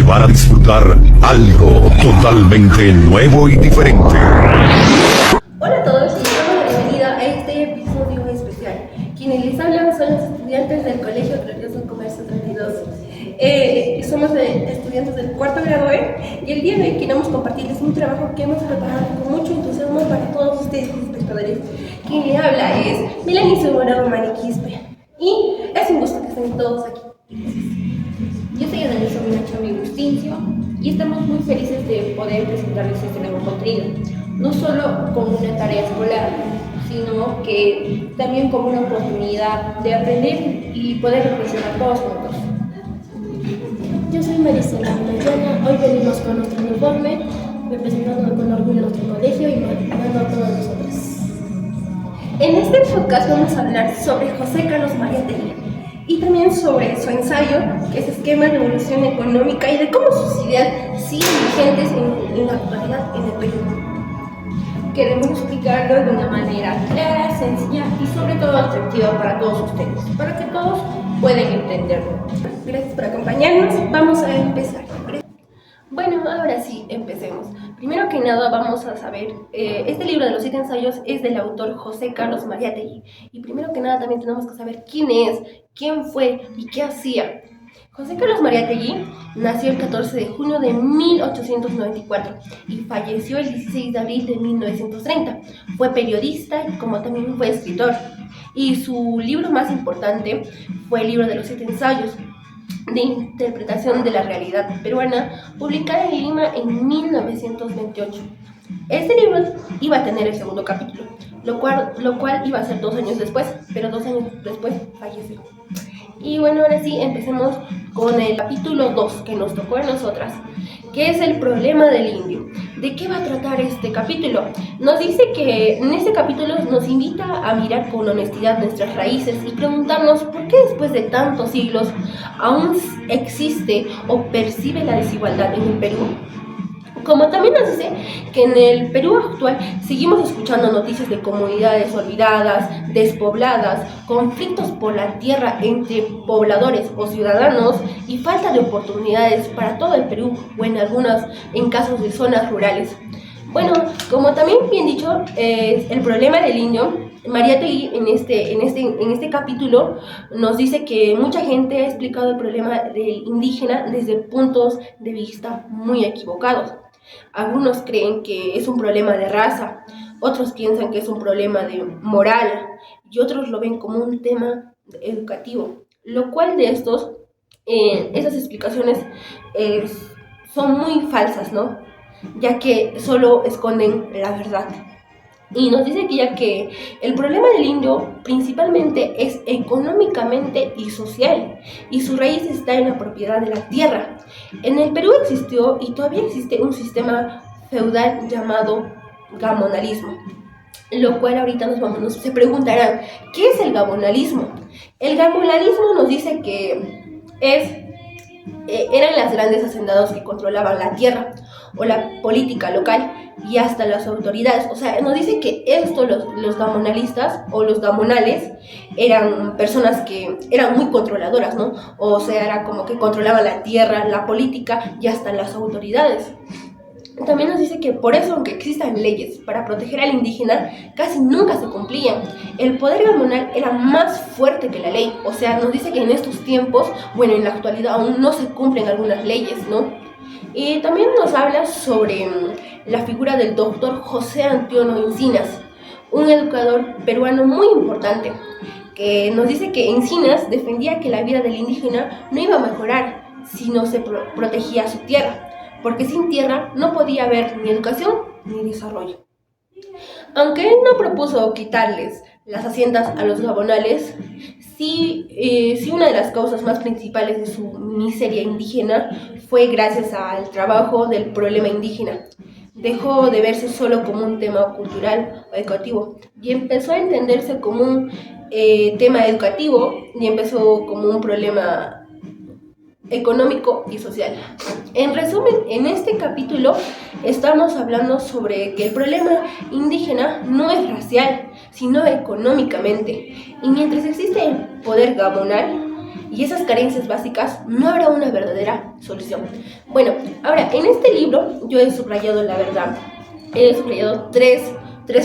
van a disfrutar algo totalmente nuevo y diferente. Hola a todos y damos la bienvenida a este episodio especial. Quienes les hablan son los estudiantes del Colegio Glorioso Comercio 32. Somos estudiantes del cuarto grado E y el día de hoy queremos compartirles un trabajo que hemos preparado con mucho entusiasmo para todos ustedes, espectadores. Quien les habla es Melanie Segura Romani Quispe y es un gusto que estén todos aquí. Yo soy Annalisa Chami Bustincio y estamos muy felices de poder presentarles este nuevo contenido, no solo como una tarea escolar, sino que también como una oportunidad de aprender y poder reflexionar todos juntos. Yo soy Marisela Mayana, hoy venimos con nuestro uniforme, representando con orgullo a nuestro colegio y motivando a todos nosotros. En este podcast vamos a hablar sobre José Carlos Mariátegui y también sobre su ensayo, que es Esquema de Evolución Económica, y de cómo sus ideas siguen vigentes en la actualidad en el Perú. Queremos explicarlo de una manera clara, sencilla y sobre todo atractiva para todos ustedes, para que todos puedan entenderlo. Gracias por acompañarnos, vamos a empezar. Bueno, ahora sí, empecemos. Primero que nada vamos a saber, este libro de los 7 ensayos es del autor José Carlos Mariátegui. Y primero que nada también tenemos que saber quién es, quién fue y qué hacía. José Carlos Mariátegui nació el 14 de junio de 1894 y falleció el 16 de abril de 1930. Fue periodista y como también fue escritor. Y su libro más importante fue el libro de los 7 ensayos, de interpretación de la realidad peruana, publicada en Lima en 1928. Este libro iba a tener el segundo capítulo, lo cual iba a ser 2 años después, pero 2 años después falleció. Y bueno, ahora sí, empecemos con el capítulo 2 que nos tocó a nosotras, que es el problema del indio. ¿De qué va a tratar este capítulo? Nos dice que en este capítulo nos invita a mirar con honestidad nuestras raíces y preguntarnos por qué después de tantos siglos aún existe o percibe la desigualdad en el Perú. Como también nos dice que en el Perú actual seguimos escuchando noticias de comunidades olvidadas, despobladas, conflictos por la tierra entre pobladores o ciudadanos y falta de oportunidades para todo el Perú o en casos de zonas rurales. Bueno, como también bien dicho, el problema del indio, Mariátegui en este capítulo nos dice que mucha gente ha explicado el problema del indígena desde puntos de vista muy equivocados. Algunos creen que es un problema de raza, otros piensan que es un problema de moral y otros lo ven como un tema educativo, lo cual de esas explicaciones son muy falsas, ¿no? Ya que solo esconden la verdad. Y nos dice que ya que el problema del indio principalmente es económicamente y social, y su raíz está en la propiedad de la tierra. En el Perú existió y todavía existe un sistema feudal llamado gamonalismo, lo cual ahorita se preguntarán, ¿qué es el gamonalismo? El gamonalismo nos dice que eran las grandes hacendados que controlaban la tierra o la política local y hasta las autoridades. O sea, nos dice que los gamonalistas o los gamonales eran personas que eran muy controladoras, ¿no? O sea, era como que controlaban la tierra, la política y hasta las autoridades. También nos dice que por eso, aunque existan leyes para proteger al indígena, casi nunca se cumplían. El poder gamonal era más fuerte que la ley. O sea, nos dice que en estos tiempos, bueno, en la actualidad aún no se cumplen algunas leyes, ¿no? Y también nos habla sobre la figura del doctor José Antonio Encinas, un educador peruano muy importante, que nos dice que Encinas defendía que la vida del indígena no iba a mejorar si no se protegía su tierra, porque sin tierra no podía haber ni educación ni desarrollo. Aunque él no propuso quitarles las haciendas a los gabonales, sí una de las causas más principales de su miseria indígena fue gracias al trabajo del problema indígena. Dejó de verse solo como un tema cultural o educativo y empezó a entenderse como un tema educativo y empezó como un problema económico y social. En resumen, en este capítulo estamos hablando sobre que el problema indígena no es racial, sino económicamente. Y mientras existe el poder gamonal, y esas carencias básicas, no habrá una verdadera solución. Bueno, ahora, en este libro yo he subrayado la verdad. He subrayado tres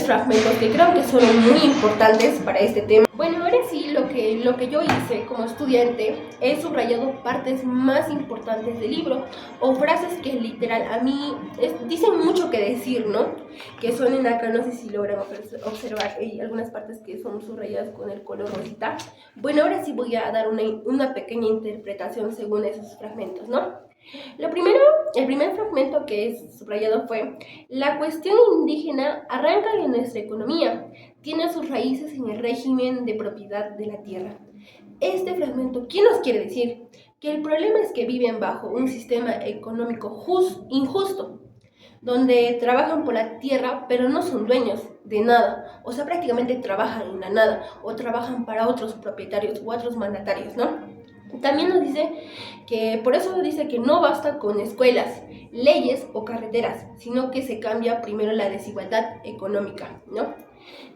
fragmentos que creo que son muy importantes para este tema. Bueno, ahora sí, lo que yo hice como estudiante, he subrayado partes más importantes del libro o frases que literal a mí dicen mucho que decir, ¿no? Que suenen acá, no sé si logran observar, hay algunas partes que son subrayadas con el color rosita. Bueno, ahora sí voy a dar una pequeña interpretación según esos fragmentos, ¿no? El primer fragmento que es subrayado fue: la cuestión indígena arranca de nuestra economía, tiene sus raíces en el régimen de propiedad de la tierra. Este fragmento, ¿qué nos quiere decir? Que el problema es que viven bajo un sistema económico injusto, donde trabajan por la tierra pero no son dueños de nada, o sea, prácticamente trabajan en la nada, o trabajan para otros propietarios u otros mandatarios, ¿no? También nos dice que, por eso dice que no basta con escuelas, leyes o carreteras, sino que se cambia primero la desigualdad económica, ¿no?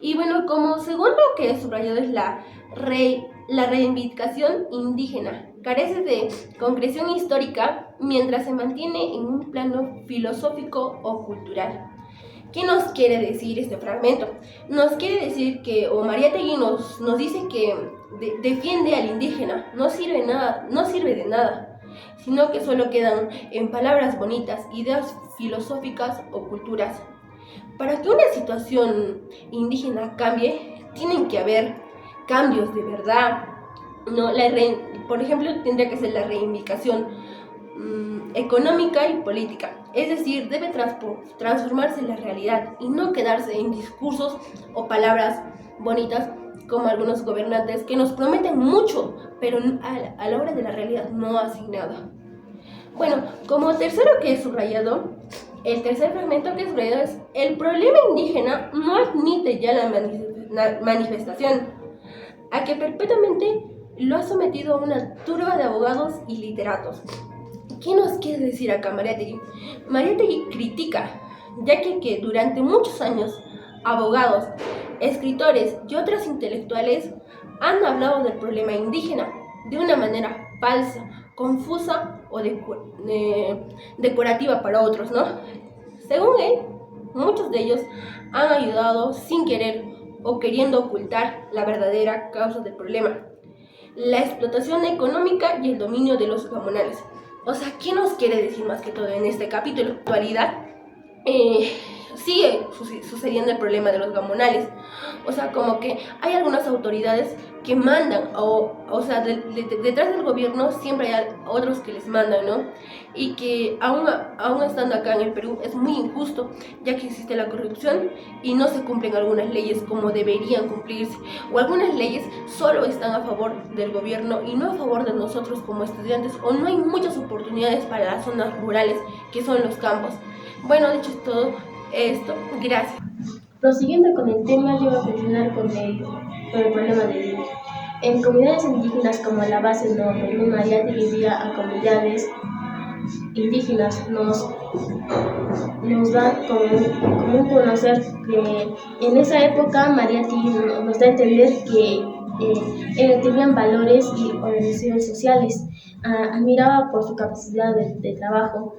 Y bueno, como segundo que he subrayado es la reivindicación indígena. Carece de concreción histórica mientras se mantiene en un plano filosófico o cultural. ¿Qué nos quiere decir este fragmento? Nos quiere decir que Mariátegui nos dice que defiende al indígena, no sirve de nada, sino que solo quedan en palabras bonitas, ideas filosóficas o culturas. Para que una situación indígena cambie, tienen que haber cambios de verdad, ¿no? Por ejemplo, tendría que ser la reivindicación económica y política, es decir, debe transformarse en la realidad y no quedarse en discursos o palabras bonitas como algunos gobernantes que nos prometen mucho, pero a la hora de la realidad no hacen nada. Bueno, como tercero que he subrayado, el tercer fragmento que he subrayado es: el problema indígena no admite ya la manifestación, a que perpetuamente lo ha sometido a una turba de abogados y literatos. ¿Qué nos quiere decir acá Mariátegui? Mariátegui critica, ya que durante muchos años abogados, escritores y otros intelectuales han hablado del problema indígena de una manera falsa, confusa o decorativa para otros, ¿no? Según él, muchos de ellos han ayudado sin querer o queriendo ocultar la verdadera causa del problema: la explotación económica y el dominio de los gamonales. O sea, ¿qué nos quiere decir más que todo en este capítulo? En la actualidad sigue sucediendo el problema de los gamonales. O sea, como que hay algunas autoridades que mandan, o sea, detrás del gobierno siempre hay otros que les mandan, ¿no? Y que aún estando acá en el Perú es muy injusto, ya que existe la corrupción y no se cumplen algunas leyes como deberían cumplirse, o algunas leyes solo están a favor del gobierno y no a favor de nosotros como estudiantes, o no hay muchas oportunidades para las zonas rurales que son los campos. Bueno, dicho todo esto, gracias. Prosiguiendo con el tema, yo voy a continuar con el problema del indígena. En comunidades indígenas como la base del Nuevo Perú, Mariátegui vivía a comunidades indígenas. Nos da como un conocer que en esa época Mariátegui nos da a entender que tenían valores y organizaciones sociales. Admiraba por su capacidad de trabajo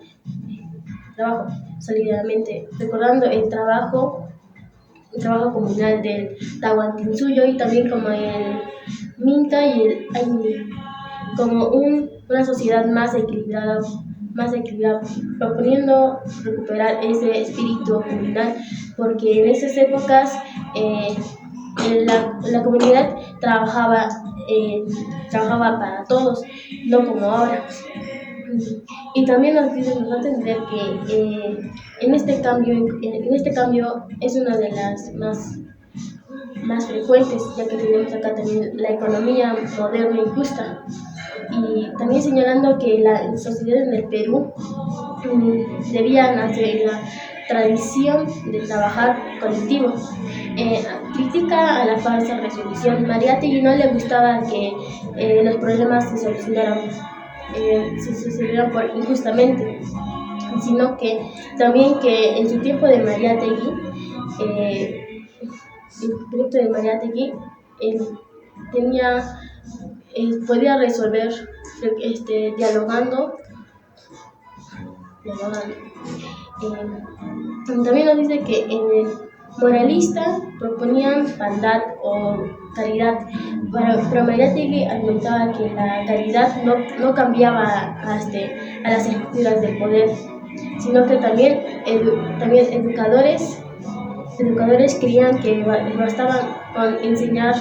solidariamente, recordando el trabajo comunal del Tahuantinsuyo y también como el Minca y el Aymiri, como una sociedad más equilibrada, proponiendo recuperar ese espíritu comunal, porque en esas épocas la comunidad trabajaba para todos, no como ahora. Y también nos da a entender que en este cambio es una de las más frecuentes, ya que tenemos acá también la economía moderna y justa. Y también señalando que la sociedad en el Perú debía nacer en la tradición de trabajar colectivo. Critica a la falsa resolución. Mariátegui no le gustaba que los problemas se solucionaran injustamente, sino que también que en su tiempo de Mariátegui, el proyecto de Mariátegui tenía podía resolver dialogando. También nos dice que en el moralista proponían bondad o caridad, pero Mariátegui argumentaba que la caridad no cambiaba a las estructuras del poder, sino que también educadores creían que bastaba con enseñar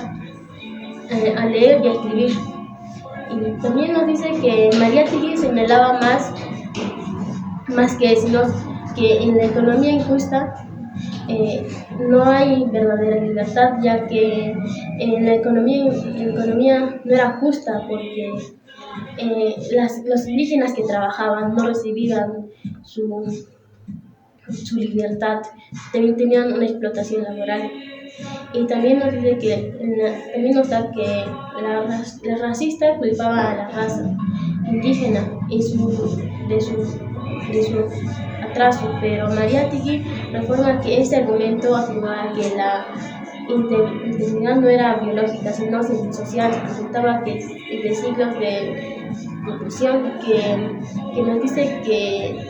a leer y a escribir. Y también nos dice que Mariátegui señalaba más que en la economía injusta no hay verdadera libertad, ya que la economía no era justa porque los indígenas que trabajaban no recibían su libertad, también tenían una explotación laboral. Y también nos dice que la racista culpaba a la raza indígena de su atraso, pero Mariátegui reforma que este argumento afirmaba que la interinidad no era biológica, sino social. Resultaba que de siglos de opresión, que nos dice que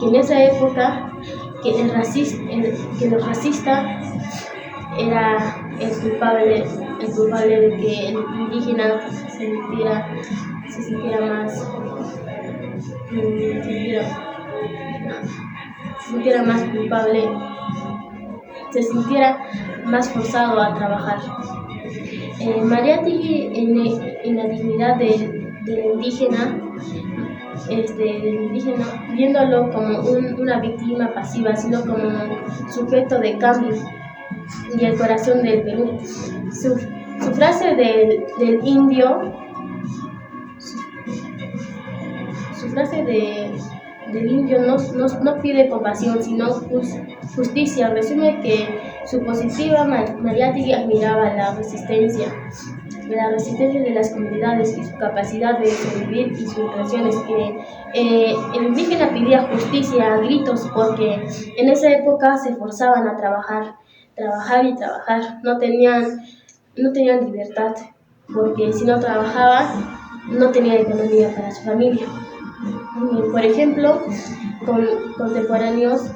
en esa época que el racista era el culpable de que el indígena se sintiera más culpable, se sintiera más forzado a trabajar. Mariátegui en la dignidad del indígena, viéndolo como una víctima pasiva, sino como un sujeto de cambio y el corazón del Perú. Su frase del indio, no pide compasión, sino justicia. Resume que su positiva Mariátegui admiraba la resistencia de las comunidades y su capacidad de sobrevivir y sus relaciones, que el indígena pedía justicia a gritos porque en esa época se forzaban a trabajar y trabajar, no tenían libertad, porque si no trabajaban no tenían economía para su familia. Por ejemplo, contemporáneos,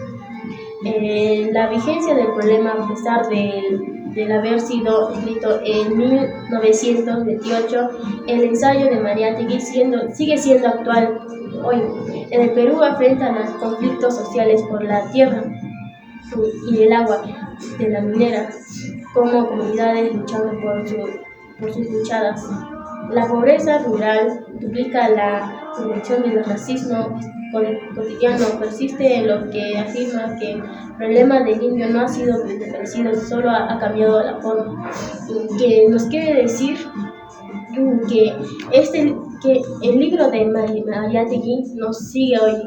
la vigencia del problema, a pesar del haber sido escrito en 1928, el ensayo de Mariátegui sigue siendo actual hoy. En el Perú enfrentan los conflictos sociales por la tierra y el agua de la minera, como comunidades luchando por sus luchadas. La pobreza rural duplica la condición del racismo cotidiano. Persiste en lo que afirma que el problema del indio no ha sido desaparecido, solo ha cambiado la forma. Que nos quiere decir que el libro de Mariátegui nos sigue hoy,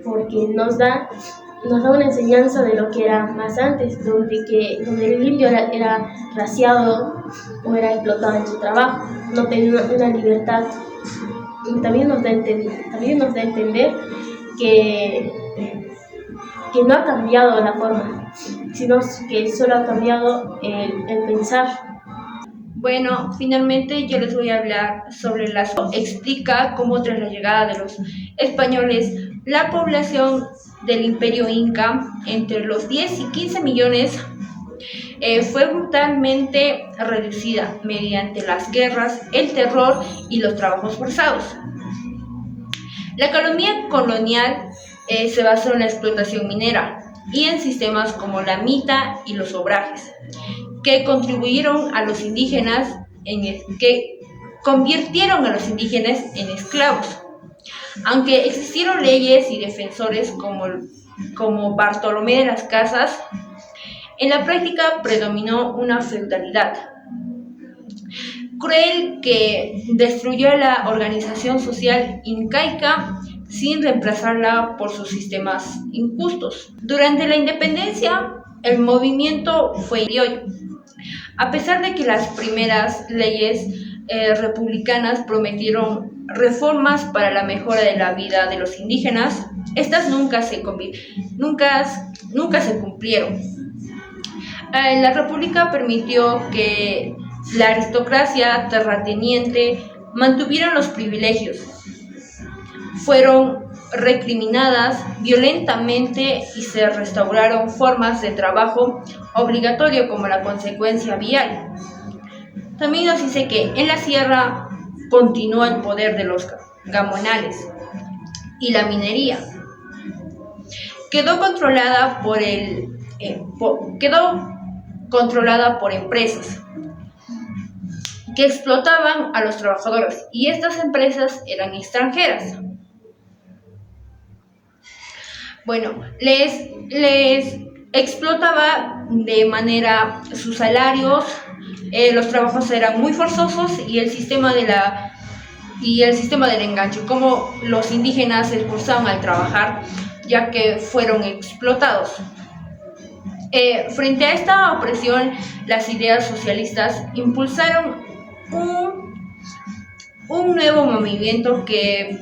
porque nos da una enseñanza de lo que era más antes, donde el indio era raciado o era explotado en su trabajo, no tenía una libertad. Y también nos da a entender que no ha cambiado la forma, sino que solo ha cambiado el pensar. Bueno, finalmente yo les voy a hablar sobre explica cómo tras la llegada de los españoles, la población del Imperio Inca, entre los 10 y 15 millones, fue brutalmente reducida mediante las guerras, el terror y los trabajos forzados. La economía colonial se basó en la explotación minera y en sistemas como la mita y los obrajes, que convirtieron a los indígenas en esclavos. Aunque existieron leyes y defensores como Bartolomé de las Casas, en la práctica predominó una feudalidad cruel que destruyó la organización social incaica sin reemplazarla por sus sistemas injustos. Durante la independencia, el movimiento fue criollo. A pesar de que las primeras leyes republicanas prometieron reformas para la mejora de la vida de los indígenas, estas nunca se cumplieron. La República permitió que La aristocracia terrateniente mantuvieron los privilegios. Fueron recriminadas violentamente y se restauraron formas de trabajo obligatorio como la consecuencia vial. También nos dice que en la sierra continúa el poder de los gamonales y la minería. Quedó controlada por empresas que explotaban a los trabajadores y estas empresas eran extranjeras. Bueno, les explotaba de manera sus salarios, los trabajos eran muy forzosos y el sistema del enganche, como los indígenas se esforzaban al trabajar ya que fueron explotados. Frente a esta opresión, las ideas socialistas impulsaron un nuevo movimiento que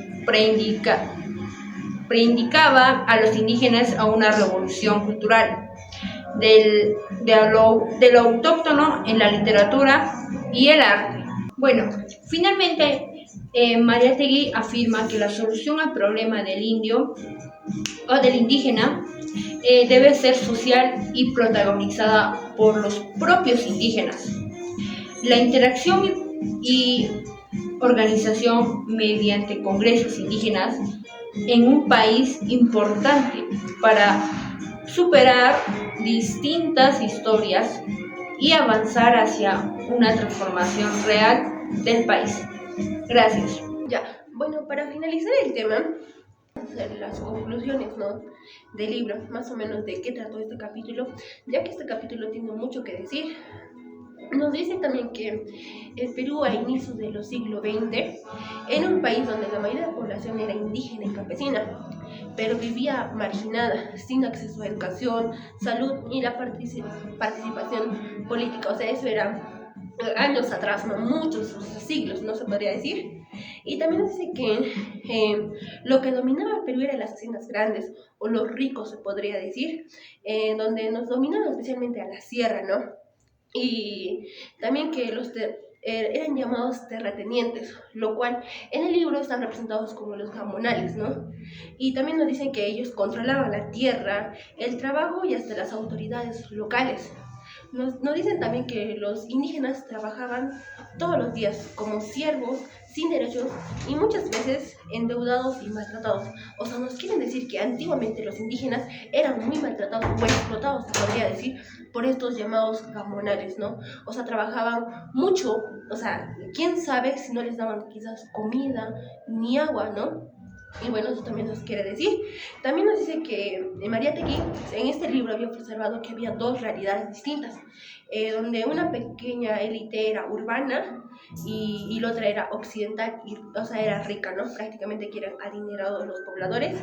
preindicaba a los indígenas a una revolución cultural de lo autóctono en la literatura y el arte. Bueno, finalmente Mariátegui afirma que la solución al problema del indio o del indígena debe ser social y protagonizada por los propios indígenas. La interacción y organización mediante congresos indígenas en un país importante para superar distintas historias y avanzar hacia una transformación real del país. Gracias. Ya, bueno, para finalizar el tema, hacer las conclusiones, ¿no?, del libro, más o menos de qué trató este capítulo, ya que este capítulo tiene mucho que decir. Nos dice también que el Perú a inicios de los siglos XX era un país donde la mayoría de la población era indígena y campesina, pero vivía marginada, sin acceso a educación, salud y la participación política. O sea, eso era años atrás, no muchos siglos, no se podría decir. Y también dice que lo que dominaba el Perú eran las haciendas grandes, o los ricos se podría decir, donde nos dominaban especialmente a la sierra, ¿no? Y también que eran llamados terratenientes, lo cual en el libro están representados como los gamonales, ¿no? Y también nos dicen que ellos controlaban la tierra, el trabajo y hasta las autoridades locales. Nos dicen también que los indígenas trabajaban todos los días como siervos, sin derechos y muchas veces endeudados y maltratados. O sea, nos quieren decir que antiguamente los indígenas eran muy maltratados o explotados, se podría decir, por estos llamados gamonales, ¿no? O sea, trabajaban mucho, o sea, quién sabe si no les daban quizás comida ni agua, ¿no? Y bueno, eso también nos quiere decir. También nos dice que Mariátegui en este libro había observado que había dos realidades distintas, donde una pequeña élite era urbana y la otra era occidental, o sea, era rica, ¿no? Prácticamente que eran adinerados los pobladores.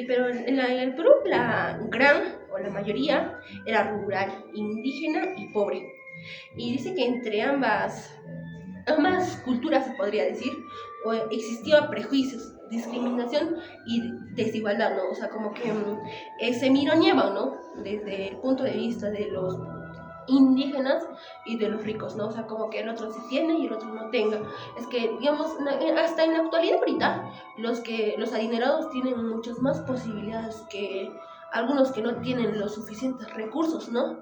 Pero en el Perú la la mayoría era rural, indígena y pobre. Y dice que entre ambas culturas, se podría decir, existían prejuicios, discriminación y desigualdad, ¿no? O sea, como que se mironeaban, ¿no? Desde el punto de vista de los indígenas y de los ricos, ¿no? O sea, como que el otro sí tiene y el otro no tenga. Es que, digamos, hasta en la actualidad ahorita, los adinerados tienen muchas más posibilidades que algunos que no tienen los suficientes recursos, ¿no?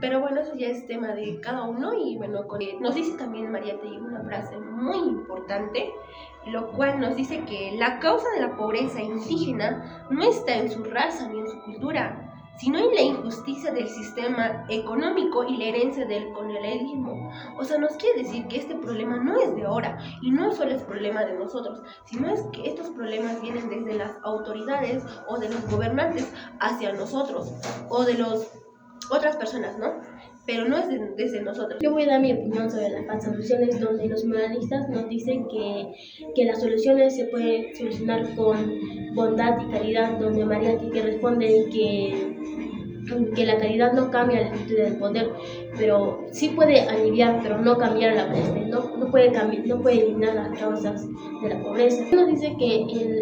Pero bueno, eso ya es tema de cada uno. Y bueno, nos dice también Mariátegui una frase muy importante, lo cual nos dice que la causa de la pobreza indígena no está en su raza ni en su cultura, sino en la injusticia del sistema económico y la herencia del colonialismo. O sea, nos quiere decir que este problema no es de ahora y no solo es problema de nosotros, sino es que estos problemas vienen desde las autoridades o de los gobernantes hacia nosotros o de las otras personas, ¿no? Pero no es desde nosotros. Yo voy a dar mi opinión sobre las soluciones, donde los moralistas nos dicen que las soluciones se pueden solucionar con bondad y caridad, donde Mariátegui responde que la caridad no cambia la estructura del poder, pero sí puede aliviar, pero no cambiar la peste, no puede eliminar las causas de la pobreza. Nos dice que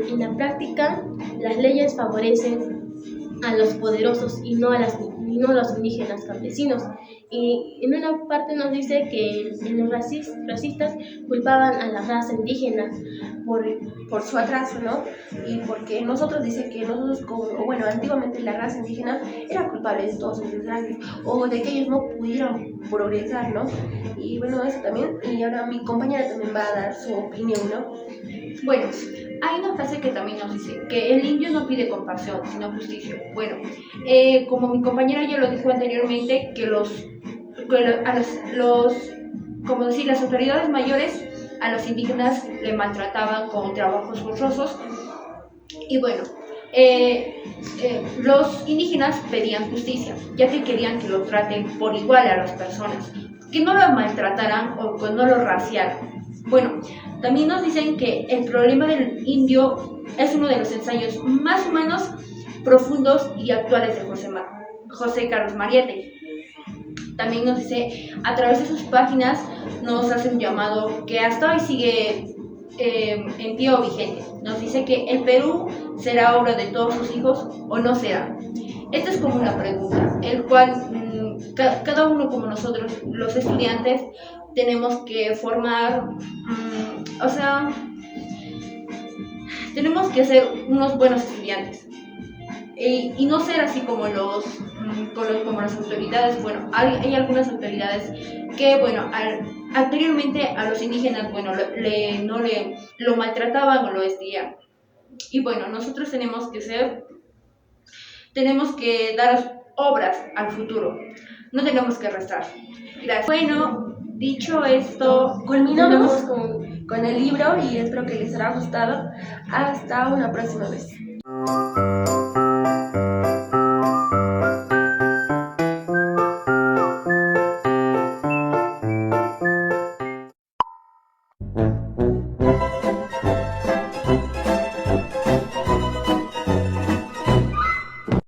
en la práctica las leyes favorecen a los poderosos y no y no los indígenas campesinos. Y en una parte nos dice que los racistas culpaban a la raza indígena por su atraso, ¿no? Y porque nosotros dice que nosotros, como, bueno, antiguamente la raza indígena era culpable de todos sus desgracias o de que ellos no pudieran progresar, ¿no? Y bueno, eso también. Y ahora mi compañera también va a dar su opinión, ¿no? Bueno, hay una frase que también nos dice que el indio no pide compasión, sino justicia. Bueno, como mi compañera ya lo dijo anteriormente, que como decir, las autoridades mayores a los indígenas le maltrataban con trabajos forzosos. Y bueno, los indígenas pedían justicia, ya que querían que lo traten por igual a las personas, que no lo maltrataran o que no lo raciaran. Bueno, también nos dicen que el problema del indio es uno de los ensayos más humanos, profundos y actuales de José Carlos Mariátegui. También nos dice, a través de sus páginas nos hace un llamado que hasta hoy sigue en pie o vigente. Nos dice que el Perú será obra de todos sus hijos o no será. Esta es como una pregunta, el cual cada uno como nosotros, los estudiantes, tenemos que formar, tenemos que ser unos buenos estudiantes y no ser así como como las autoridades. Bueno, hay algunas autoridades que, bueno, anteriormente a los indígenas, bueno, lo maltrataban o lo vestían. Y bueno, nosotros tenemos que dar obras al futuro, no tenemos que restar. Gracias. Bueno, dicho esto, Culminamos con el libro y espero que les haya gustado. Hasta una próxima vez.